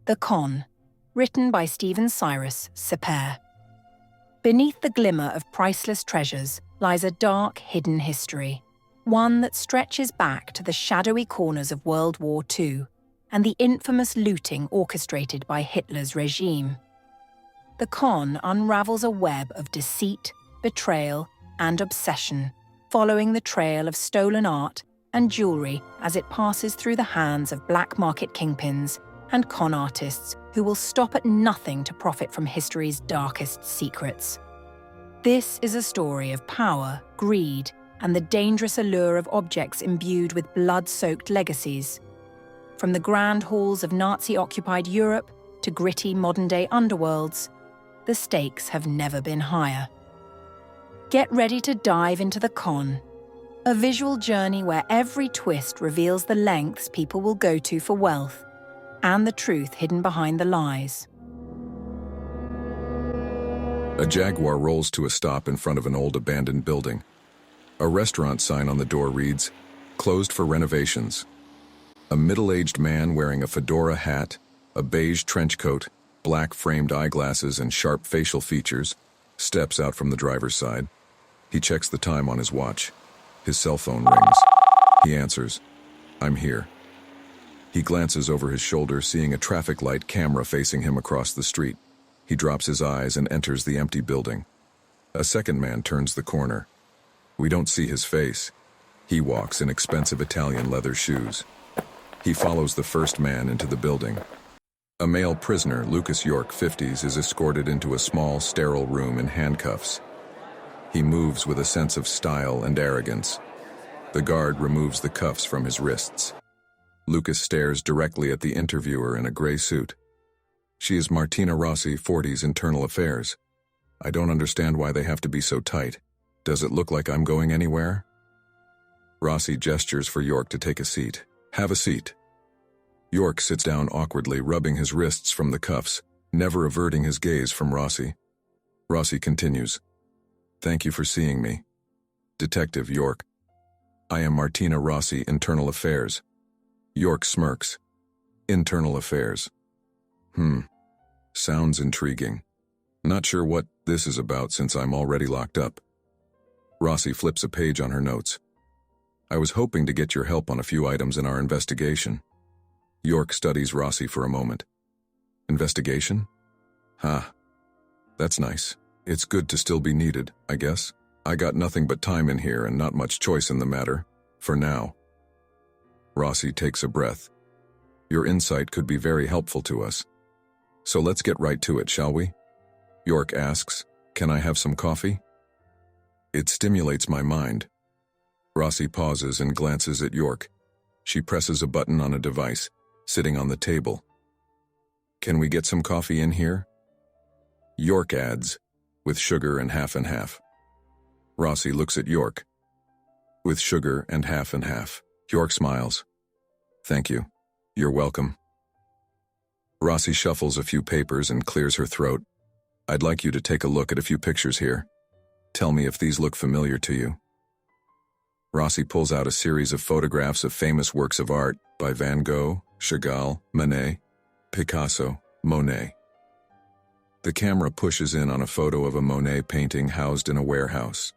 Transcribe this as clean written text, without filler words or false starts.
The Con, written by Stephen Cyrus Sepher. Beneath the glimmer of priceless treasures lies a dark, hidden history, one that stretches back to the shadowy corners of World War II and the infamous looting orchestrated by Hitler's regime. The Con unravels a web of deceit, betrayal, and obsession, following the trail of stolen art and jewelry as it passes through the hands of black market kingpins and con artists who will stop at nothing to profit from history's darkest secrets. This is a story of power, greed, and the dangerous allure of objects imbued with blood-soaked legacies. From the grand halls of Nazi-occupied Europe to gritty modern-day underworlds, the stakes have never been higher. Get ready to dive into The Con, a visual journey where every twist reveals the lengths people will go to for wealth and the truth hidden behind the lies. A Jaguar rolls to a stop in front of an old abandoned building. A restaurant sign on the door reads, "Closed for renovations." A middle-aged man wearing a fedora hat, a beige trench coat, black framed eyeglasses, and sharp facial features steps out from the driver's side. He checks the time on his watch. His cell phone rings. He answers, "I'm here." He glances over his shoulder, seeing a traffic light camera facing him across the street. He drops his eyes and enters the empty building. A second man turns the corner. We don't see his face. He walks in expensive Italian leather shoes. He follows the first man into the building. A male prisoner, Lucas York, 50s, is escorted into a small, sterile room in handcuffs. He moves with a sense of style and arrogance. The guard removes the cuffs from his wrists. Lucas stares directly at the interviewer in a gray suit. She is Martina Rossi, 40s, Internal Affairs. I don't understand why they have to be so tight. Does it look like I'm going anywhere? Rossi gestures for York to take a seat. Have a seat. York sits down awkwardly, rubbing his wrists from the cuffs, never averting his gaze from Rossi. Rossi continues. Thank you for seeing me. Detective York. I am Martina Rossi, Internal Affairs. York smirks. Internal Affairs. Sounds intriguing. Not sure what this is about since I'm already locked up. Rossi flips a page on her notes. I was hoping to get your help on a few items in our investigation. York studies Rossi for a moment. Investigation? That's nice. It's good to still be needed, I guess. I got nothing but time in here and not much choice in the matter, for now. Rossi takes a breath. Your insight could be very helpful to us. So let's get right to it, shall we? York asks, Can I have some coffee? It stimulates my mind. Rossi pauses and glances at York. She presses a button on a device, sitting on the table. Can we get some coffee in here? York adds, with sugar and half and half. Rossi looks at York. With sugar and half and half. York smiles. Thank you. You're welcome. Rossi shuffles a few papers and clears her throat. I'd like you to take a look at a few pictures here. Tell me if these look familiar to you. Rossi pulls out a series of photographs of famous works of art by Van Gogh, Chagall, Manet, Picasso, Monet. The camera pushes in on a photo of a Monet painting housed in a warehouse.